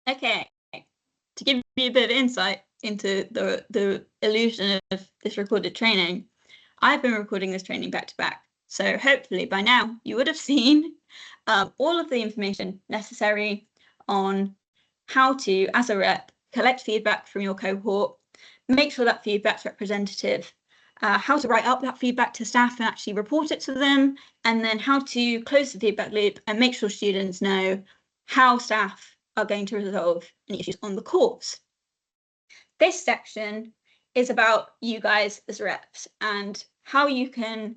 Okay, to give you a bit of insight into the illusion of this recorded training, I've been recording this training back to back. So hopefully by now you would have seen all of the information necessary on how to, as a rep, collect feedback from your cohort, make sure that feedback's representative, how to write up that feedback to staff and actually report it to them, and then how to close the feedback loop and make sure students know how staff are going to resolve any issues on the course. This section is about you guys as reps and how you can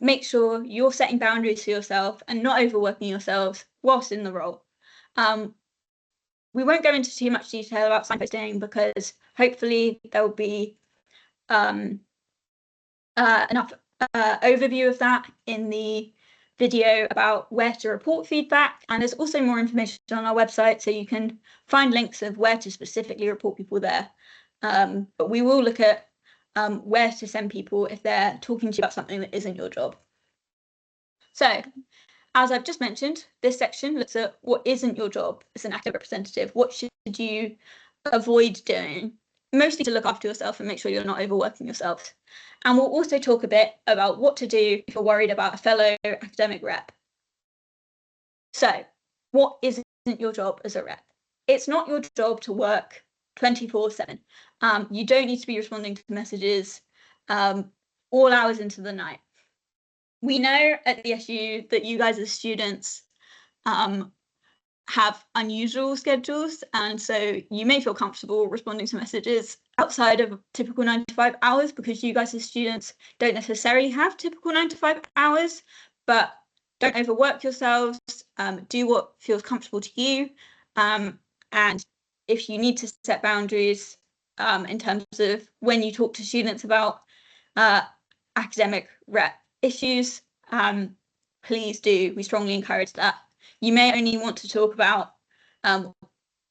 make sure you're setting boundaries for yourself and not overworking yourselves whilst in the role. We won't go into too much detail about signposting because hopefully there will be enough overview of that in the video about where to report feedback, and there's also more information on our website, so you can find links of where to specifically report people there. But we will look at where to send people if they're talking to you about something that isn't your job. So, as I've just mentioned, this section looks at what isn't your job as an academic representative. What should you avoid doing? Mostly to look after yourself and make sure you're not overworking yourself. And we'll also talk a bit about what to do if you're worried about a fellow academic rep. So, what isn't your job as a rep? It's not your job to work 24/7. You don't need to be responding to messages all hours into the night. We know at the SU that you guys as students have unusual schedules, and so you may feel comfortable responding to messages outside of typical 9 to 5 hours because you guys as students don't necessarily have typical 9 to 5 hours, but don't overwork yourselves, do what feels comfortable to you, and if you need to set boundaries in terms of when you talk to students about academic rep issues, please do. We strongly encourage that. You may only want to talk about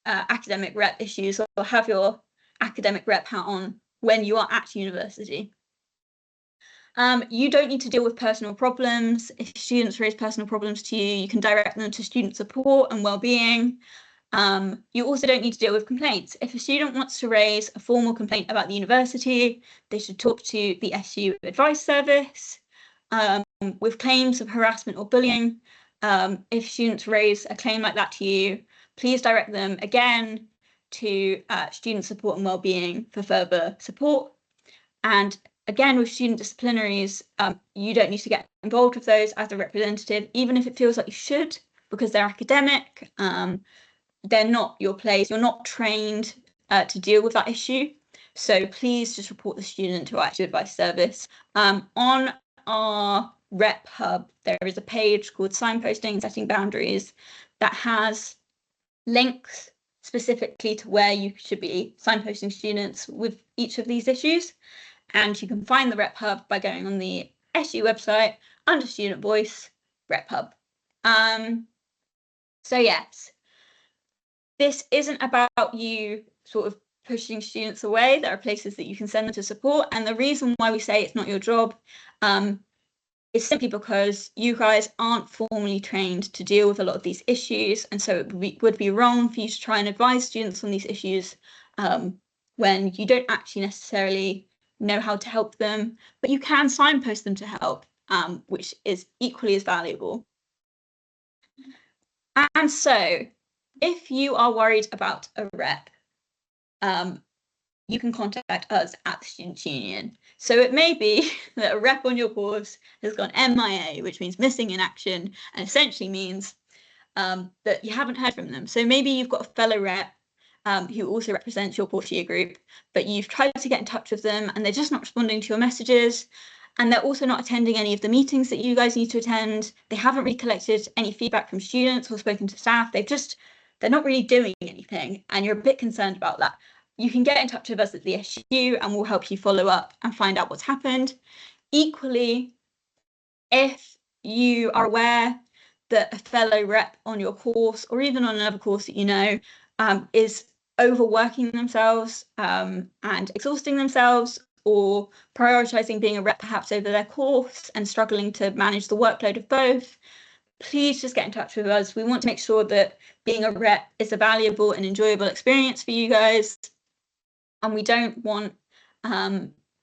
academic rep issues or have your academic rep hat on when you are at university. You don't need to deal with personal problems. If students raise personal problems to you, you can direct them to student support and wellbeing. You also don't need to deal with complaints. If a student wants to raise a formal complaint about the university, they should talk to the SU advice service. With claims of harassment or bullying, if students raise a claim like that to you, please direct them again to student support and wellbeing for further support. And again, with student disciplinaries, you don't need to get involved with those as a representative, even if it feels like you should, because they're academic. They're not your place. You're not trained to deal with that issue. So please just report the student to our SU advice service. On our Rep Hub, there is a page called Signposting, Setting Boundaries, that has links specifically to where you should be signposting students with each of these issues. And you can find the Rep Hub by going on the SU website under Student Voice, Rep Hub. So yes, this isn't about you sort of pushing students away. There are places that you can send them to support. And the reason why we say it's not your job is simply because you guys aren't formally trained to deal with a lot of these issues. And so it would be wrong for you to try and advise students on these issues when you don't actually necessarily know how to help them, but you can signpost them to help, which is equally as valuable. And so if you are worried about a rep, you can contact us at the Students' Union. So it may be that a rep on your course has gone MIA, which means missing in action, and essentially means that you haven't heard from them. So maybe you've got a fellow rep who also represents your course year group, but you've tried to get in touch with them and they're just not responding to your messages. And they're also not attending any of the meetings that you guys need to attend. They haven't really collected any feedback from students or spoken to staff. They're not really doing anything, and you're a bit concerned about that. You can get in touch with us at the SU and we'll help you follow up and find out what's happened. Equally, if you are aware that a fellow rep on your course or even on another course that you know is overworking themselves and exhausting themselves, or prioritizing being a rep perhaps over their course and struggling to manage the workload of both, please just get in touch with us. We want to make sure that being a rep is a valuable and enjoyable experience for you guys. And we don't want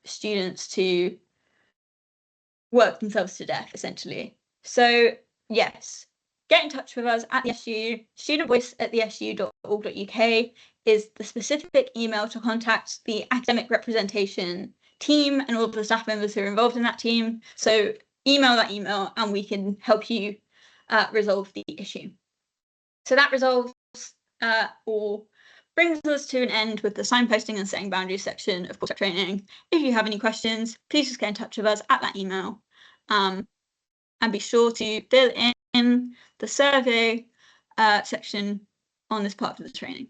students to work themselves to death, essentially. So yes, get in touch with us at the SU. studentvoice@thesu.org.uk is the specific email to contact the academic representation team and all of the staff members who are involved in that team. So email that email and we can help you resolve the issue. So that resolves or brings us to an end with the signposting and setting boundaries section of course training. If you have any questions, please just get in touch with us at that email. And be sure to fill in the survey section on this part of the training.